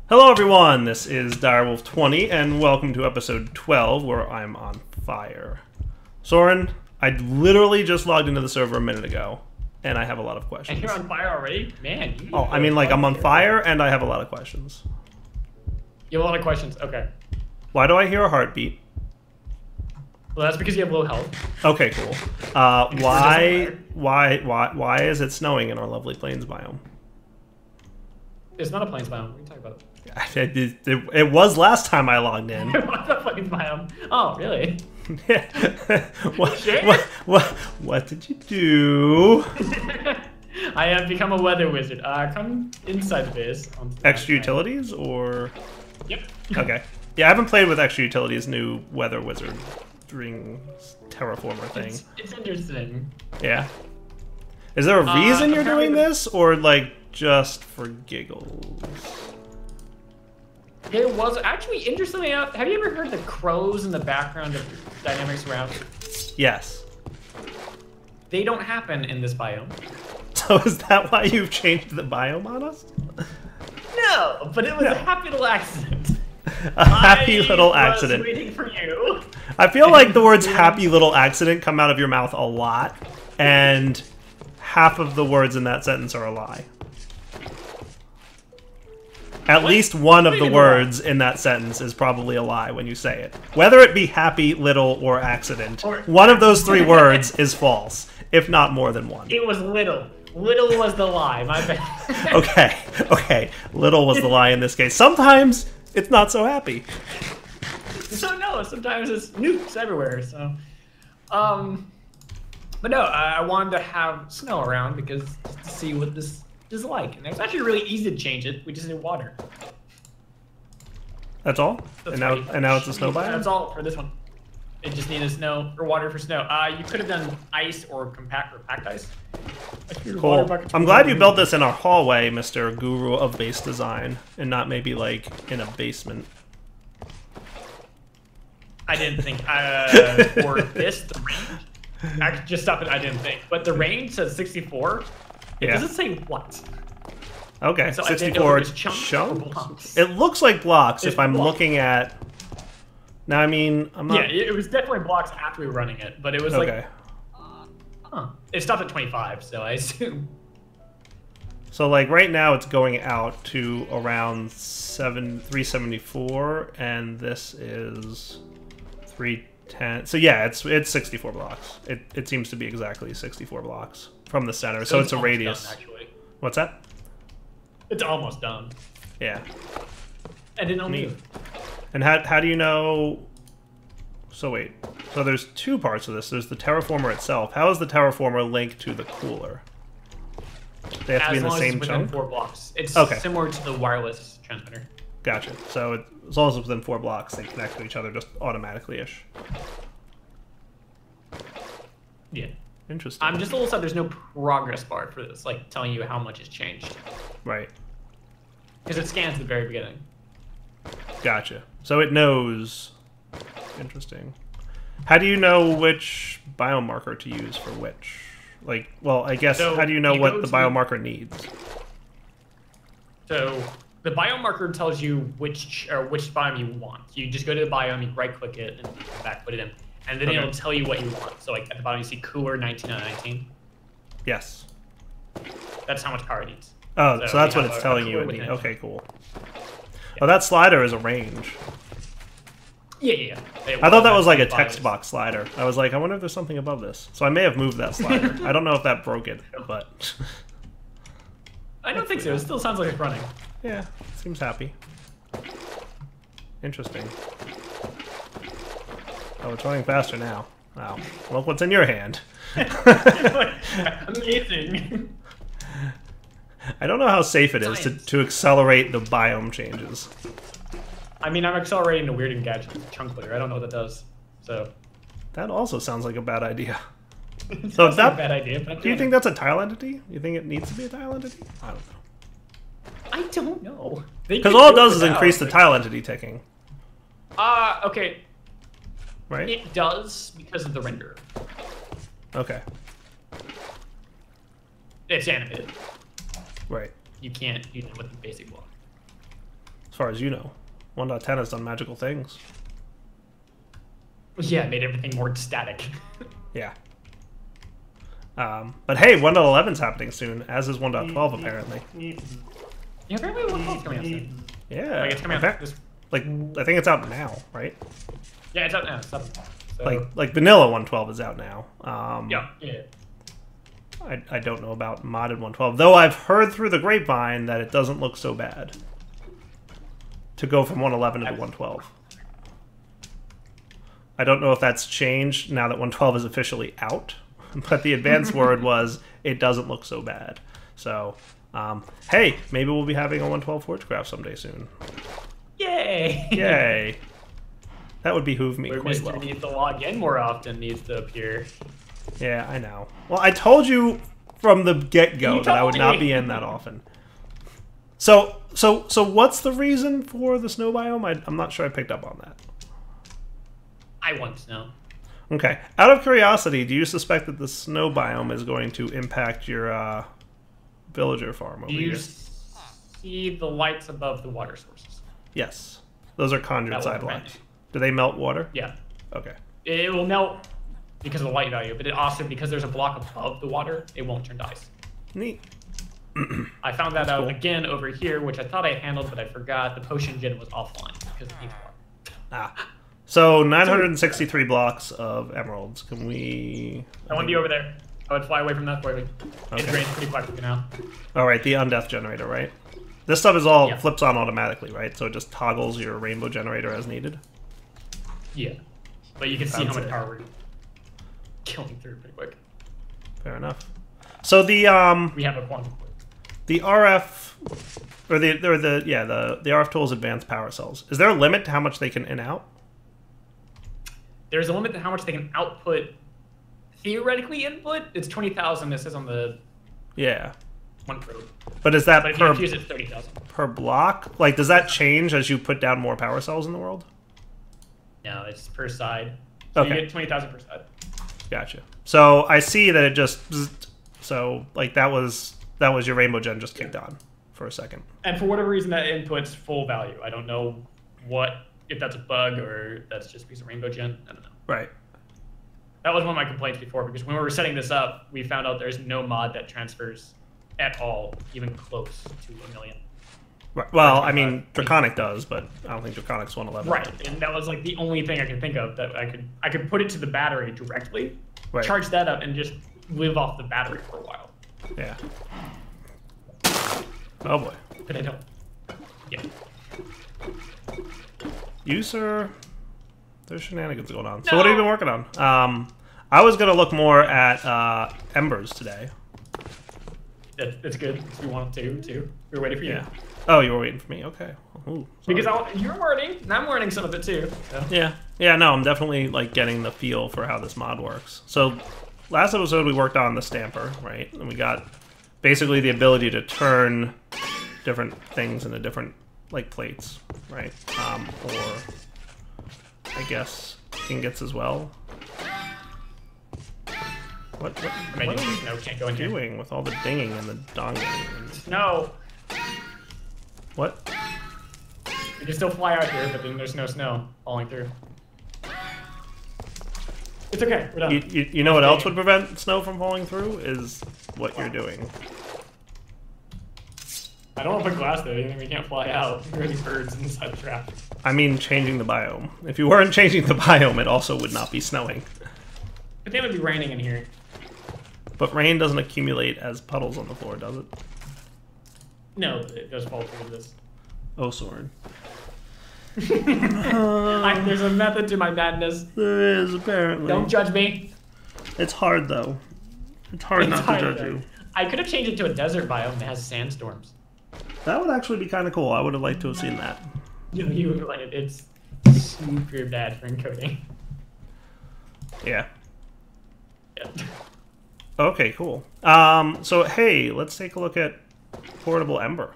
Hello everyone, this is Direwolf20, and welcome to episode 12, where I'm on fire. Soren, I literally just logged into the server a minute ago, and I have a lot of questions. And you're on fire already? Man, Oh, I mean, like, I'm on fire, and I have a lot of questions. You have a lot of questions, okay. Why do I hear a heartbeat? Well, that's because you have low health. Okay, cool. Why is it snowing in our lovely plains biome? It's not a plains biome. What are you talking about? It was last time I logged in. It was a plains biome. Oh, really? Yeah. Sure? What did you do? I have become a weather wizard. Come inside the base. Extra utilities, or? Yep. Okay. Yeah, I haven't played with Extra Utilities' new weather wizard ring terraformer thing. It's interesting. Yeah. Is there a reason you're doing this, or like just for giggles? There was actually, interestingly enough, have you ever heard the crows in the background of Dynamic Surround? Yes. They don't happen in this biome. So is that why you've changed the biome on us? No, but it was a happy little accident. A happy little accident. I was waiting for you. I feel like the words happy little accident come out of your mouth a lot, and half of the words in that sentence are a lie. At least one of the words in that sentence is probably a lie when you say it. Whether it be happy, little, or accident, one of those three words is false, if not more than one. It was little. Little was the lie, my bad. Okay. Little was the lie in this case. Sometimes it's not so happy. So no, sometimes it's nukes everywhere, so. But no, I wanted to have snow around because to see what this is like. And it's actually really easy to change it. We just need water. That's all? And now it's a snow biome? That's all for this one. It just needed snow or water for snow. You could have done ice or packed ice. Cool. I'm glad you built this in our hallway, Mr. Guru of Base Design, and not maybe like in a basement. I didn't think for this, the range. Actually, just stop it. I didn't think, but the range says 64. It doesn't say what. Okay, so 64 chunks. It looks like blocks if I'm looking at. Now, I mean, I'm not. Yeah, it was definitely blocks after we were running it, but it was like. It stopped at 25, so I assume. So, like, right now it's going out to around 374, and this is 310. So, yeah, it's 64 blocks. It seems to be exactly 64 blocks from the center, so it's a radius. Done, actually. What's that? It's almost done. Yeah. And didn't move. And how do you know? So wait, so there's two parts of this. There's the terraformer itself. How is the terraformer linked to the cooler? They have to be in the same chunk? 4 blocks. It's similar to the wireless transmitter. Gotcha. So as long as it's within 4 blocks, they connect to each other just automatically-ish. Yeah. Interesting. I'm just a little sad there's no progress bar for this, like telling you how much has changed. Right. Because it scans at the very beginning. Gotcha. So it knows. Interesting. How do you know which biomarker to use for which? Like, well, I guess, how do you know what the biomarker needs? So the biomarker tells you which biome you want. You just go to the biome, you right-click it, and come back, put it in. And then it'll tell you what you want. So, like, at the bottom, you see cooler 19 out of 19. Yes. That's how much power it needs. Oh, so that's what it's telling you it needs. Okay, cool. Yeah. Oh, that slider is a range. Yeah. I thought that was like a text box slider. I was like, I wonder if there's something above this. So I may have moved that slider. I don't know if that broke it, but... I don't think so. It still sounds like it's running. Yeah, seems happy. Interesting. Oh, it's running faster now. Wow. Look what's in your hand. Amazing. I don't know how safe it is to accelerate the biome changes. I mean, I'm accelerating the Weird and Gadget chunk player. I don't know what that does. So that also sounds like a bad idea. So that's not a bad idea. But do you think that's a tile entity? You think it needs to be a tile entity? I don't know. I don't know. Because all it does is increase the tile entity ticking. Okay. Right? It does because of the render. Okay. It's animated. Right. You can't use it with the basic block. As far as you know. 1.10 has done magical things. Yeah, it made everything more static. Yeah. But hey, 1.11's happening soon, as is 1.12 apparently. Yeah, apparently 1.12's coming out soon. Yeah. Like, it's coming out this... Like, I think it's out now, right? Yeah, it's out now. It's up. So... Like vanilla 1.12 is out now. Yeah. I don't know about modded 1.12, though I've heard through the grapevine that it doesn't look so bad to go from 1.11 to 1.12. I don't know if that's changed now that 1.12 is officially out, but the advanced word was it doesn't look so bad. So, hey, maybe we'll be having a 1.12 Forgecraft someday soon. Yay! Yay! That would behoove me quite well. Needs to log in more often needs to appear. Yeah, I know. Well, I told you from the get-go that I would not be in that often. So what's the reason for the snow biome? I'm not sure I picked up on that. I want snow. Okay. Out of curiosity, do you suspect that the snow biome is going to impact your villager farm over here? Do you see the lights above the water sources? Yes. Those are conjured sidelights. Do they melt water? Yeah. Okay. It will melt because of the light value, but it also, because there's a block above the water, it won't turn to ice. Neat. I found that out again over here, which I thought I handled, but I forgot. The potion gen was offline because it needs water. Ah. So 963 blocks of emeralds. Can we... I want to be over there. I would fly away from that for you. Okay. It drains pretty quickly now. All right, the undeath generator, right? This stuff is all flips on automatically, right? So it just toggles your rainbow generator as needed? Yeah. But you can see how much power we're killing through pretty quick. Fair enough. So the we have a quantum. The RF or the RF tool's advanced power cells. Is there a limit to how much they can in out? There's a limit to how much they can output. Theoretically, input it's 20,000. It says on the one probe. But is that if you use it, 30,000 per block? Like, does that change as you put down more power cells in the world? No, it's per side. So you get 20,000 per side. Gotcha. So I see that it just like that was your rainbow gen just kicked on for a second. And for whatever reason, that input's full value. I don't know if that's a bug or that's just a piece of rainbow gen. I don't know. Right. That was one of my complaints before, because when we were setting this up, we found out there's no mod that transfers at all, even close to 1 million. Right. Well, I mean, Draconic does, but I don't think Draconic's 1.11. Right, and that was like the only thing I could think of that I could put it to the battery directly, charge that up, and just live off the battery for a while. Yeah. Oh boy. But I don't. Yeah. You, sir, there's shenanigans going on. No. So what have you been working on? I was going to look more at Embers today. That's good. We wanted to, too. We were waiting for you. Yeah. Oh, you were waiting for me? Okay. Ooh, because you're learning, and I'm learning some of it, too. So. Yeah. Yeah, no, I'm definitely, like, getting the feel for how this mod works. So, last episode we worked on the stamper, right? And we got basically the ability to turn different things into different, like, plates, right? Or, I guess, ingots as well. What are you can't go in doing here. with all the dinging and the donging? No. What? We can still fly out here, but then there's no snow falling through. It's okay. We're done. You know what else would prevent snow from falling through? Is what you're doing. I don't want to put glass there. We can't fly out. There are these birds inside the trap. I mean, changing the biome. If you weren't changing the biome, it also would not be snowing. I think it would be raining in here. But rain doesn't accumulate as puddles on the floor, does it? No, it does fall through this. Oh, sword. There's a method to my madness. There is, apparently. Don't judge me. It's hard, though. It's hard not to judge you. I could have changed it to a desert biome that has sandstorms. That would actually be kind of cool. I would have liked to have seen that. You would like it. It's super bad for encoding. Yeah. Yeah. Okay, cool. So, hey, let's take a look at Portable Ember.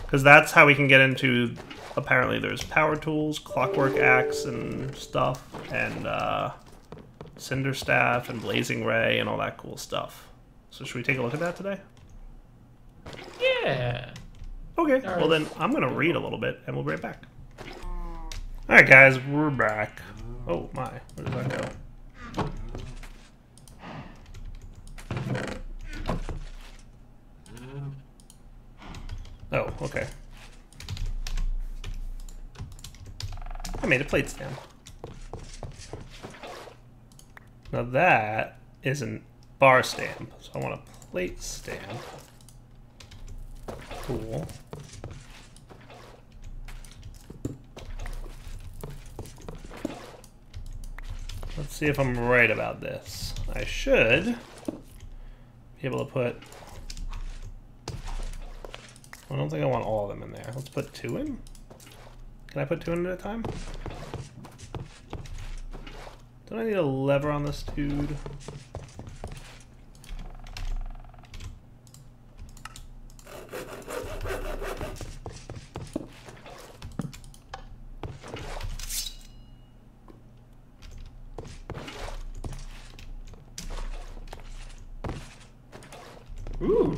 Because that's how we can get into... Apparently there's power tools, clockwork axe and stuff, and cinder staff and blazing ray and all that cool stuff. So should we take a look at that today? Yeah. Okay, well then I'm gonna read a little bit and we'll be right back. Alright guys, we're back. Oh my, where does that go? Oh, okay. I made a plate stand. Now that isn't bar stamp, so I want a plate stamp. Cool. Let's see if I'm right about this. I should be able to put... I don't think I want all of them in there. Let's put 2 in. Can I put 2 in at a time? Don't I need a lever on this dude? Ooh.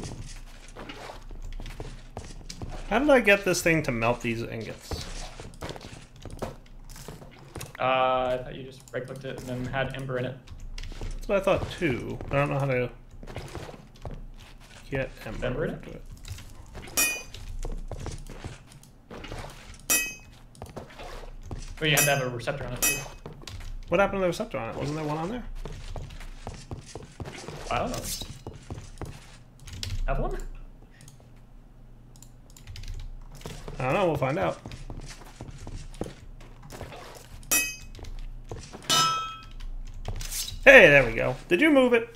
How did I get this thing to melt these ingots? I thought you just right-clicked it and then had Ember in it. That's what I thought too. I don't know how to get Ember in into it. Well, you had to have a receptor on it too. What happened to the receptor on it? Wasn't there one on there? I don't know. Have one? I don't know, we'll find out. Hey, there we go. Did you move it?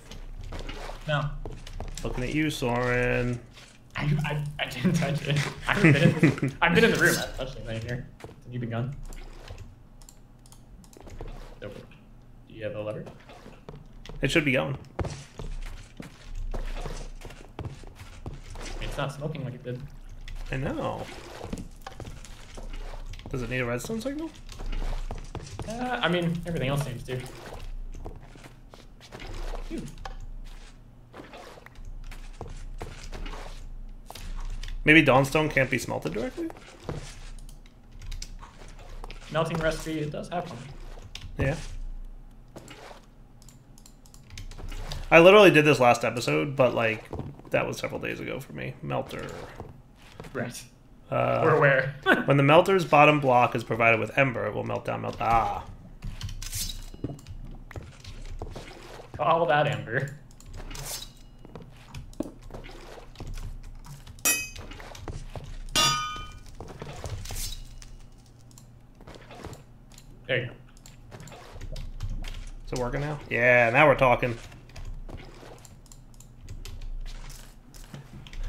No. Looking at you, Soren. I didn't touch it. I've been in the room. I haven't touched anything here. Have you been gone? Do you have a lever? It should be going. It's not smoking like it did. I know. Does it need a redstone signal? I mean, everything else seems to. Maybe Dawnstone can't be smelted directly? Melting recipe, it does have one. Yeah. I literally did this last episode, but like, that was several days ago for me. Melter. Right. We're aware. When the melter's bottom block is provided with Ember, it will melt down, melt. Ah. All that Ember. There you go. Is it working now? Yeah, now we're talking.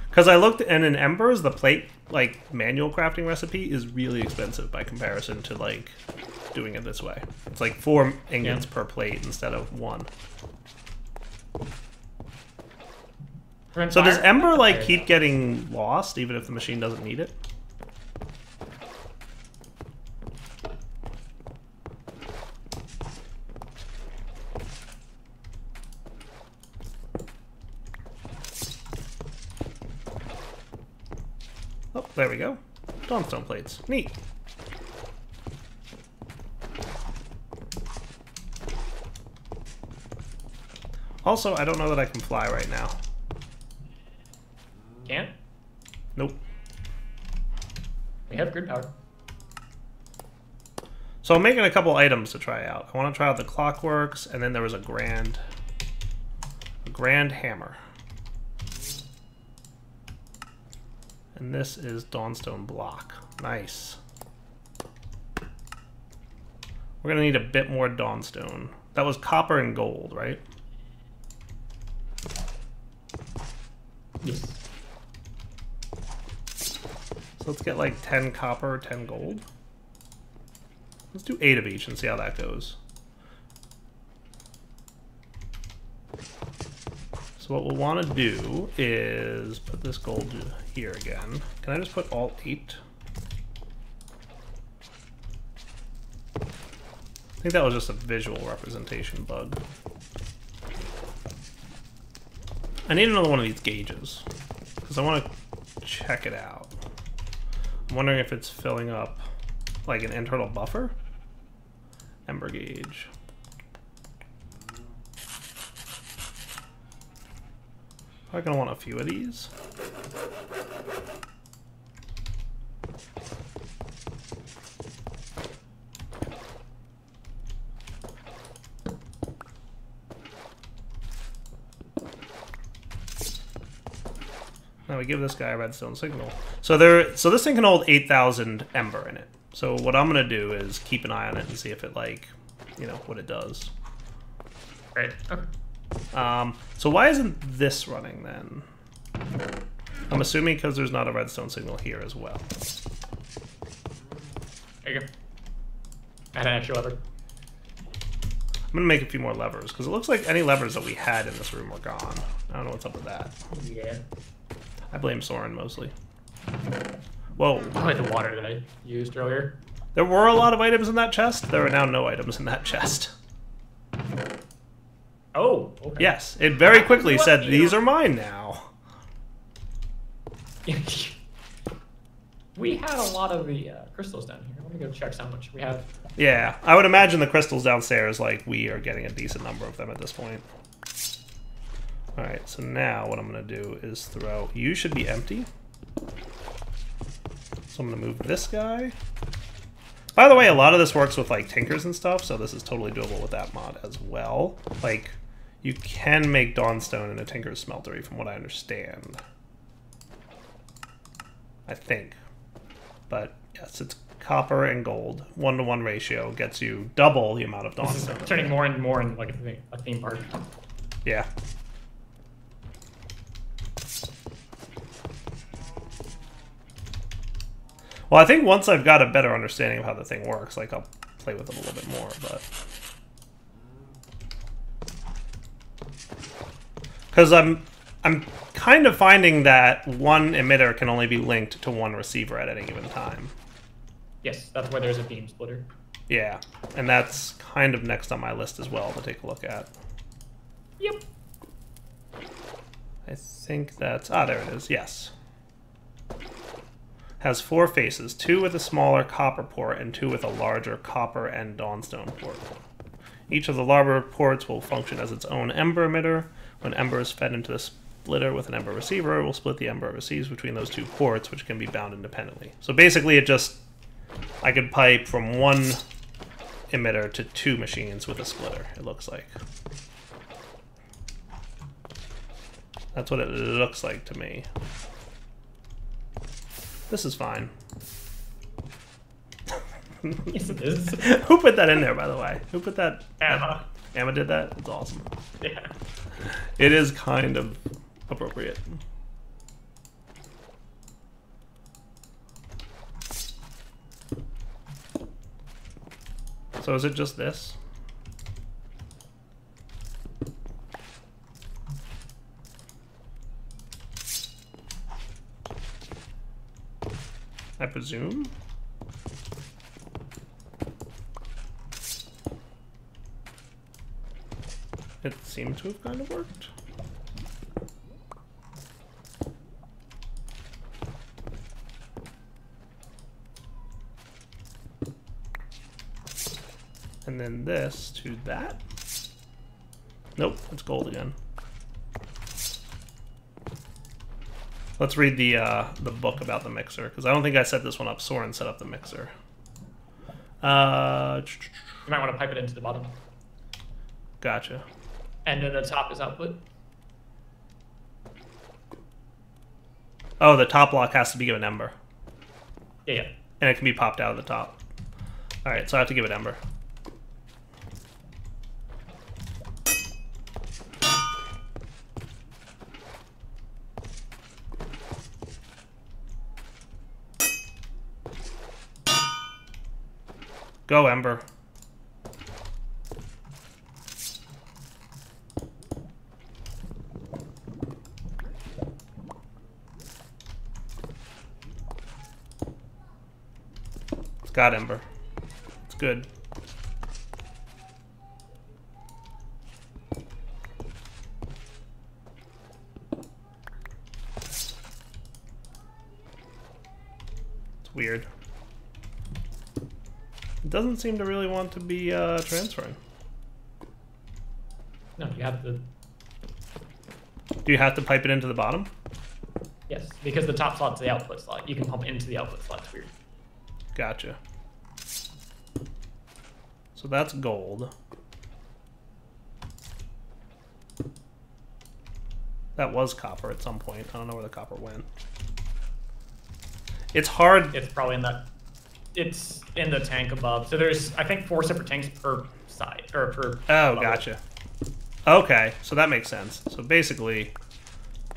Because I looked, and in Embers, the plate, like, manual crafting recipe is really expensive by comparison to, like, doing it this way. It's like 4 ingots per plate instead of 1. So does Ember, like, keep getting lost, even if the machine doesn't need it? Oh, there we go. Dawnstone plates. Neat. Also, I don't know that I can fly right now. Can't? Nope. We have grid power. So I'm making a couple items to try out. I want to try out the clockworks, and then there was a grand hammer. And this is Dawnstone block. Nice. We're gonna need a bit more Dawnstone. That was copper and gold, right? Yes. So let's get like 10 copper, 10 gold. Let's do 8 of each and see how that goes. So what we'll want to do is put this gold here again. Can I just put all 8? I think that was just a visual representation bug. I need another one of these gauges because I want to check it out. I'm wondering if it's filling up like an internal buffer. Ember gauge. I'm gonna want a few of these. Now we give this guy a redstone signal. So this thing can hold 8,000 ember in it. So what I'm gonna do is keep an eye on it and see if it, like, you know, what it does. Right. Okay. So why isn't this running then? I'm assuming because there's not a redstone signal here as well. There you go. Add an extra lever. I'm gonna make a few more levers because it looks like any levers that we had in this room were gone. I don't know what's up with that. Yeah. I blame Soren mostly. Whoa. Probably the water that I used earlier. There were a lot of items in that chest. There are now no items in that chest. Oh, okay. Yes, it very quickly said, these are mine now. We had a lot of the crystals down here. Let me go check how much we have. Yeah, I would imagine the crystals downstairs, like, we are getting a decent number of them at this point. Alright, so now what I'm going to do is throw... You should be empty. So I'm going to move this guy. By the way, a lot of this works with, like, tinkers and stuff, so this is totally doable with that mod as well. Like, you can make Dawnstone in a tinker's smeltery, from what I understand. I think. But, yes, it's copper and gold. 1-to-1 ratio gets you double the amount of Dawnstone. It's turning more and more into, like, a theme park. Yeah. Well, I think once I've got a better understanding of how the thing works, like, I'll play with it a little bit more, but... Because I'm kind of finding that one emitter can only be linked to one receiver at any given time. Yes, that's why there's a beam splitter. Yeah, and that's kind of next on my list as well to take a look at. Yep. I think that's... Ah, there it is, yes. Has 4 faces, 2 with a smaller copper port and 2 with a larger copper and dawnstone port. Each of the larger ports will function as its own ember emitter. When ember is fed into the splitter with an ember receiver, it will split the ember it receives between those 2 ports, which can be bound independently. So basically it just... I could pipe from one emitter to 2 machines with a splitter, it looks like. That's what it looks like to me. This is fine. Yes, it is. Who put that in there, by the way? Who put that? Emma. Emma did that? It's awesome. Yeah. It is kind of appropriate. So is it just this? I presume? It seemed to have kind of worked. And then this to that. Nope, it's gold again. Let's read the book about the mixer, because I don't think I set this one up. Soren set up the mixer. You might want to pipe it into the bottom. Gotcha. And then the top is output. Oh, the top block has to be given ember. Yeah, yeah. And it can be popped out of the top. Alright, so I have to give it ember. Go, Ember. It's got Ember. It's good. weird. It doesn't seem to really want to be transferring. No, you have to. Do you have to pipe it into the bottom? Yes, because the top slot's the output slot. You can pump into the output slot. It's weird. Gotcha. So that's gold. That was copper at some point. I don't know where the copper went. It's hard. It's probably in that. It's in the tank above. So there's, I think, 4 separate tanks per side or per. Oh, level. gotcha. Okay, so that makes sense. So basically,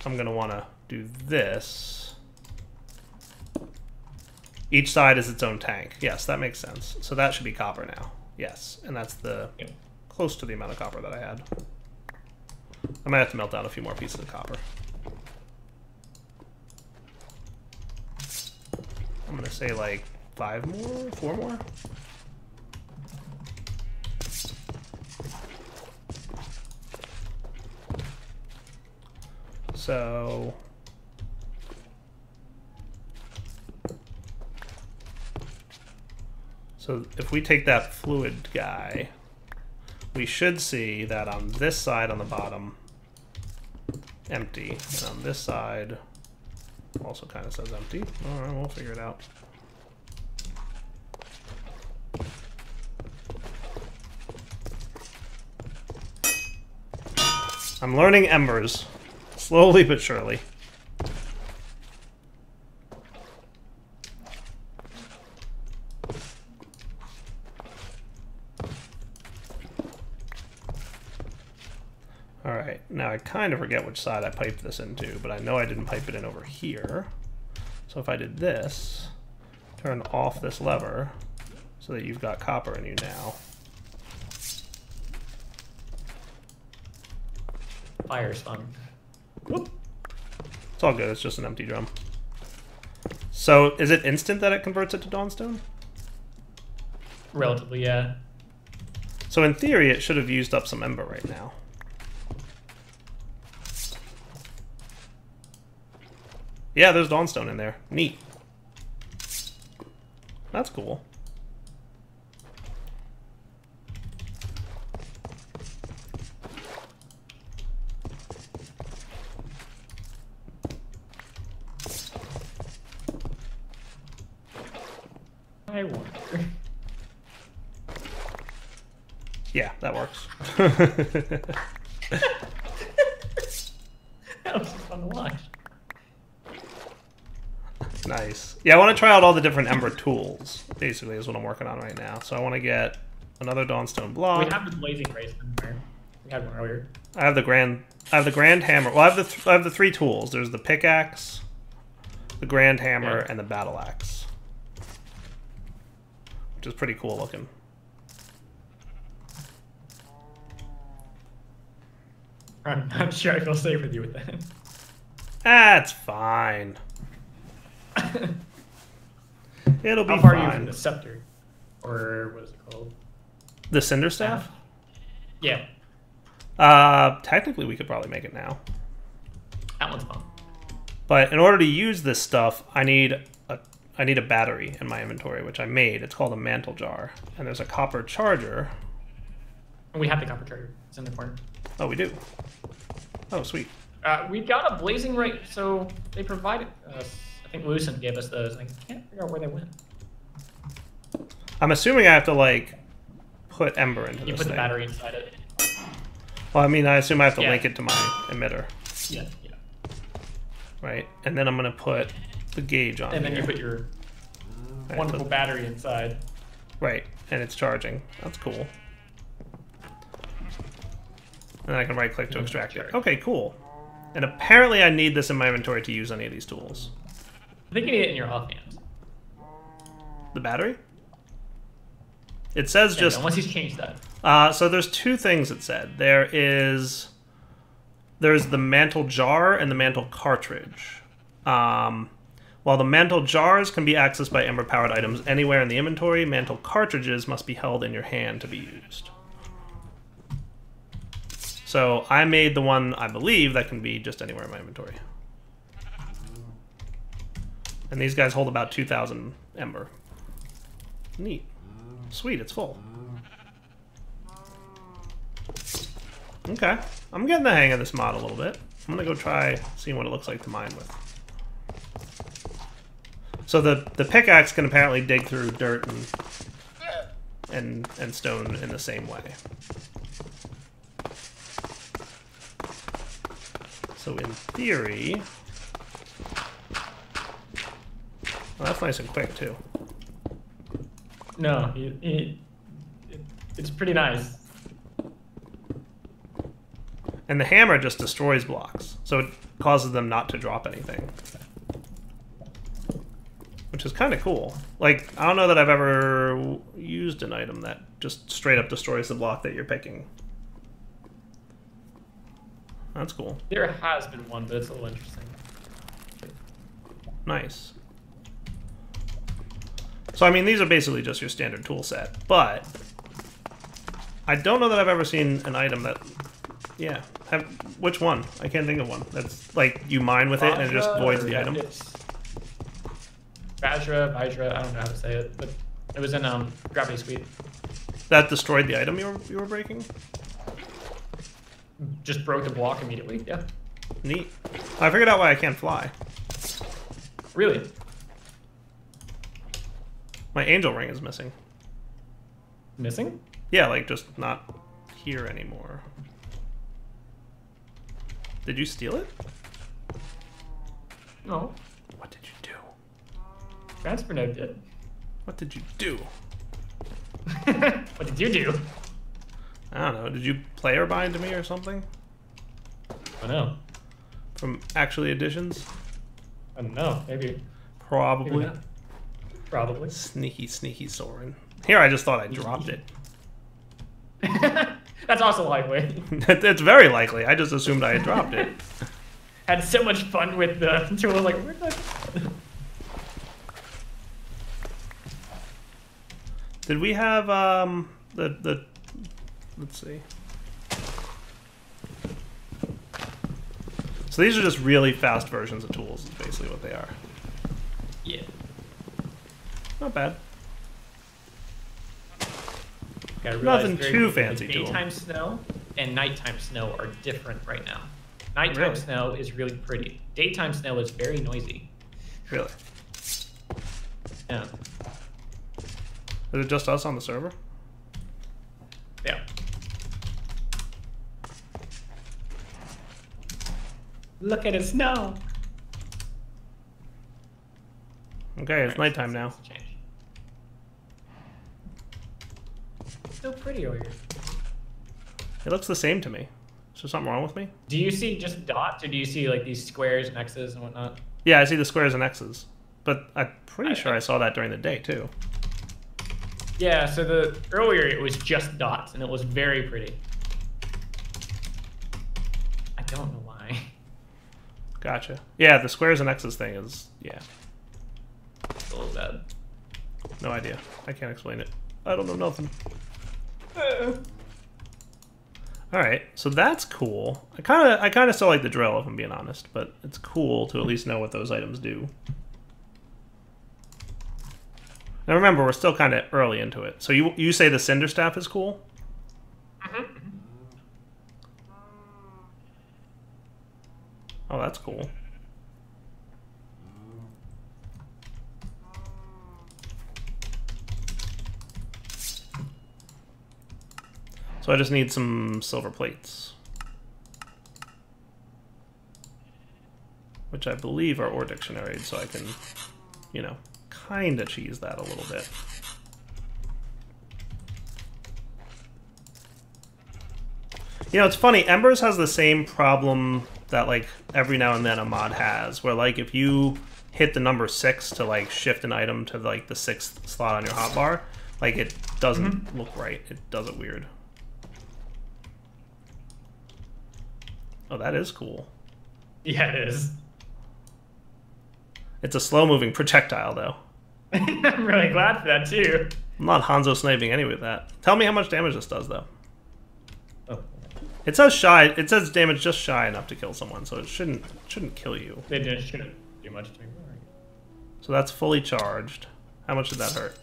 I'm gonna want to do this. Each side is its own tank. Yes, that makes sense. So that should be copper now. Yes, and that's the close to the amount of copper that I had. I might have to melt down a few more pieces of copper. I'm gonna say like 5 more, 4 more. So if we take that fluid guy, we should see that on this side on the bottom, empty, and on this side also kind of says empty. All right, we'll figure it out. I'm learning embers, slowly but surely. Alright, now I kind of forget which side I piped this into, but I know I didn't pipe it in over here. So if I did this, turn off this lever, so that you've got copper in you now. Fire's fun. Whoop. It's all good, it's just an empty drum. So is it instant that it converts it to Dawnstone? Relatively, yeah. So in theory, it should have used up some Ember right now. Yeah, there's Dawnstone in there. Neat. That's cool. I wonder. Yeah, that works. That was fun to watch. Nice. Yeah, I want to try out all the different Ember tools, basically, is what I'm working on right now. So I want to get another Dawnstone block. We have the blazing race in there. We had one earlier. I have the grand hammer. Well, I have the 3 tools. There's the pickaxe, the grand hammer, and the battle axe, which is pretty cool looking. I'm not sure I feel safe with you with that. That's fine. It'll be How far fine. are you from the scepter? Or what is it called? The cinder staff? Yeah. Technically we could probably make it now. That one's fun. But in order to use this stuff, I need a battery in my inventory, which I made. It's called a mantle jar. And there's a copper charger. And we have the copper charger. It's in the corner. Oh, we do. Oh, sweet. We got a blazing right, so they provided us. I think Lucent gave us those. I can't figure out where they went. I'm assuming I have to, like, put Ember into this You put the thing. battery inside it. Well, I mean, I assume I have to link it to my emitter. Yeah, yeah. Right? And then I'm going to put the gauge on And then here. you put your wonderful battery inside. Right, and it's charging. That's cool. And then I can right-click to extract it. Okay, cool. And apparently I need this in my inventory to use any of these tools. I think you need it in your offhand. The battery? It says Yeah, just... unless he's changed that. So there's 2 things it said. There's the mantle jar and the mantle cartridge. While the mantle jars can be accessed by Ember-powered items anywhere in the inventory, mantle cartridges must be held in your hand to be used. So I made the one, I believe, that can be just anywhere in my inventory. And these guys hold about 2,000 Ember. Neat. Sweet, it's full. Okay. I'm getting the hang of this mod a little bit. I'm gonna go try seeing what it looks like to mine with. So the pickaxe can apparently dig through dirt and stone in the same way. So in theory... Well, that's nice and quick, too. No, it's pretty nice. And the hammer just destroys blocks, so it causes them not to drop anything. Which is kind of cool. Like, I don't know that I've ever used an item that just straight up destroys the block that you're picking. That's cool. There has been one, but it's a little interesting. Nice. So, I mean, these are basically just your standard tool set, but I don't know that I've ever seen an item that, yeah, which one? I can't think of one. That's like you mine with it and it just voids the item. Vajra, I don't know how to say it, but it was in Gravity Suite. That destroyed the item you were breaking? Just broke the block immediately, yeah. Neat. I figured out why I can't fly. Really? My angel ring is missing. Missing? Yeah, like just not here anymore. Did you steal it? No. What did you do? Espernet did. What did you do? What did you do? I don't know. Did you player bind to me or something? I know. From Actually Editions? I don't know. Maybe. Probably. Maybe probably. Sneaky, sneaky Soren. Here, I just thought I dropped it. That's also likely. It's very likely. I just assumed I had dropped it. Had so much fun with the tool. Like, where'd that? Did we have the let's see. So these are just really fast versions of tools, is basically what they are. Yeah. Not bad. Nothing too fancy to them. Daytime snow and nighttime snow are different right now. Nighttime Really? snow is really pretty. Daytime snow is very noisy. Really? Yeah. Is it just us on the server? Yeah. Look at it snow. Okay, it's nighttime now. Change. It's so pretty over here. It looks the same to me. Is there something wrong with me? Do you see just dots, or do you see like these squares and X's and whatnot? Yeah, I see the squares and X's. But I'm pretty sure I saw that during the day, too. Yeah, so earlier it was just dots, and it was very pretty. I don't know why. Gotcha. Yeah, the squares and X's thing is, yeah. It's a little bad. No idea. I can't explain it. I don't know nothing. Alright, so that's cool. I kinda still like the drill, if I'm being honest, but it's cool to at least know what those items do. Now remember, we're still kind of early into it. So you say the Cinder Staff is cool? Mm-hmm. Oh, that's cool. So I just need some silver plates. Which I believe are ore dictionaried, so I can, you know, kind of cheese that a little bit. You know, it's funny, Embers has the same problem that, like, every now and then a mod has, where, like, if you hit the number 6 to, like, shift an item to, like, the 6th slot on your hotbar, like, it doesn't look right. It does it weird. Oh, that is cool. Yeah, it is. It's a slow-moving projectile, though. I'm really glad for that, too. I'm not Hanzo sniping any with that. Tell me how much damage this does, though. Oh. It says shy. It says damage just shy enough to kill someone, so it shouldn't kill you. They just shouldn't do much to me. So that's fully charged. How much did that hurt?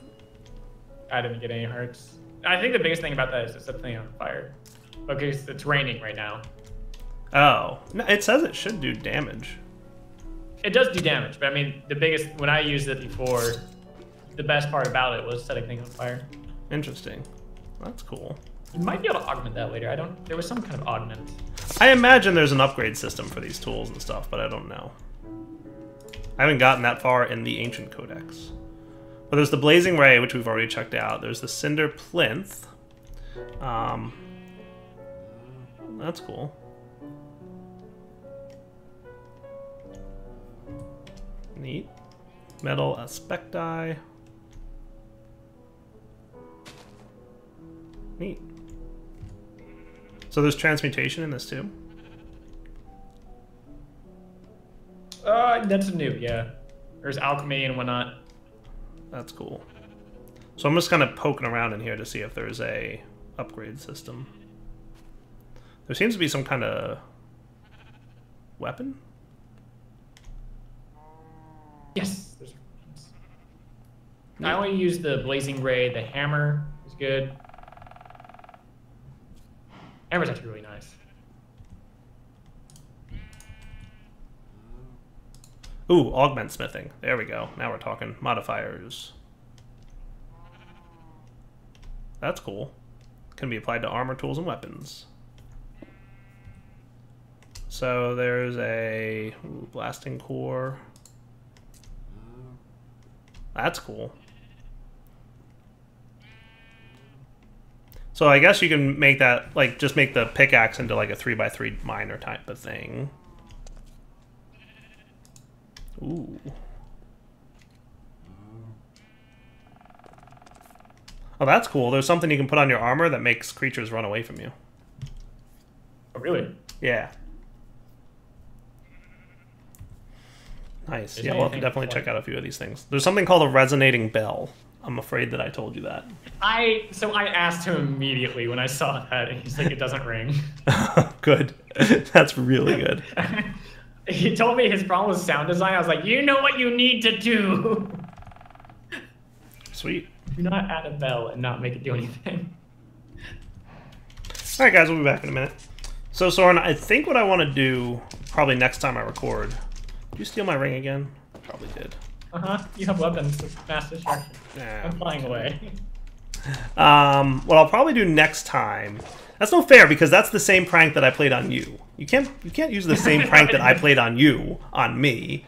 I didn't get any hurts. I think the biggest thing about that is it's something on fire. Okay, it's raining right now. Oh, no, it says it should do damage. It does do damage, but I mean, the biggest, when I used it before, the best part about it was setting things on fire. Interesting. That's cool. You might be able to augment that later. There was some kind of augment. I imagine there's an upgrade system for these tools and stuff, but I don't know. I haven't gotten that far in the Ancient Codex. But there's the Blazing Ray, which we've already checked out. There's the Cinder Plinth. That's cool. Neat. Metal Aspecti. Neat. So there's transmutation in this too? That's new, yeah. There's alchemy and whatnot. That's cool. So I'm just kind of poking around in here to see if there's a upgrade system. There seems to be some kind of weapon? Yes. I only use the Blazing Ray. The hammer is good. Hammer's actually really nice. Ooh, augment smithing. There we go. Now we're talking modifiers. That's cool. Can be applied to armor, tools, and weapons. So there's a blasting core. That's cool. So I guess you can make that, like, just make the pickaxe into like a 3x3 miner type of thing. Ooh. Oh, that's cool. There's something you can put on your armor that makes creatures run away from you. Oh, really? Yeah. Nice. Yeah, we'll have to definitely check out a few of these things. There's something called a resonating bell. I'm afraid that I told you that. So I asked him immediately when I saw that, and he's like, it doesn't ring. Good. That's really good. He told me his problem was sound design. I was like, you know what you need to do. Sweet. Do not add a bell and not make it do anything. All right, guys, we'll be back in a minute. So, Soren, I think what I want to do, probably next time I record... Did you steal my ring again? Probably did. You have weapons with mass destruction. Nah, I'm flying away. What I'll probably do next time... That's no fair, because that's the same prank that I played on you. You can't use the same prank that I played on you, on me.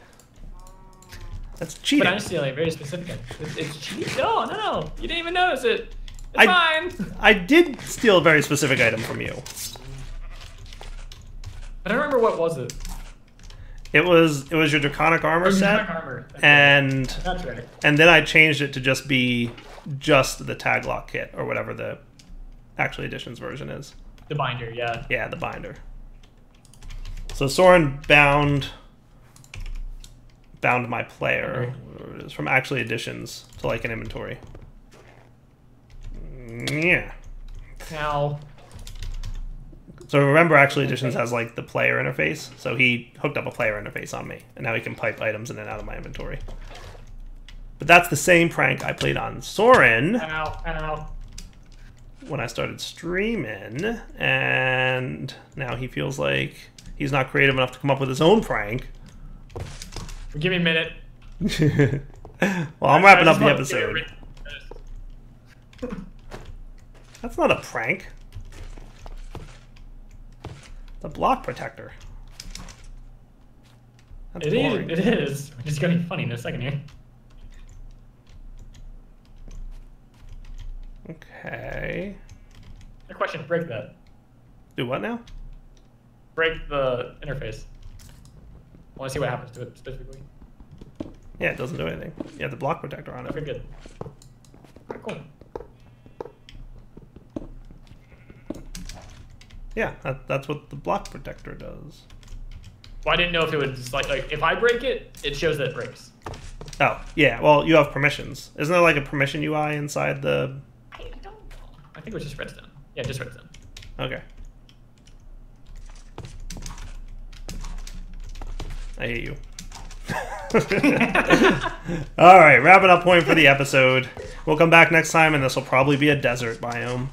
That's cheating. But I'm stealing very specific. It's cheating. No. You didn't even notice it. It's fine. I did steal a very specific item from you. I don't remember what was it. It was your Draconic Armor set, and that's right. And then I changed it to just be just the Taglock kit, or whatever the actual edition's version is. The binder, yeah. Yeah, the binder. So Soren bound my player from actually editions to like an inventory. Yeah. Now. So remember, actually editions has like the player interface. So he hooked up a player interface on me, and now he can pipe items in and out of my inventory. But that's the same prank I played on Soren. Ow. When I started streaming, and now he feels like he's not creative enough to come up with his own prank. Give me a minute. Well, I'm wrapping up the episode. That's not a prank. It's a block protector. That's boring. It is. It's going to be funny in a second here. Okay. A question, break that. Do what now? Break the interface. I want to see what happens to it specifically. Yeah, it doesn't do anything. You have the block protector on it. Okay, good. Alright, cool. Yeah, that's what the block protector does. Well, I didn't know if it would just like if I break it, it shows that it breaks. Oh, yeah. Well, you have permissions. Isn't there like a permission UI inside the... I don't know. I think it was just redstone. Yeah, just redstone. Okay. I hate you. All right, wrapping up point for the episode. We'll come back next time, and this will probably be a desert biome.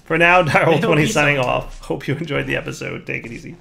For now, Direwolf20 signing off. Hope you enjoyed the episode. Take it easy.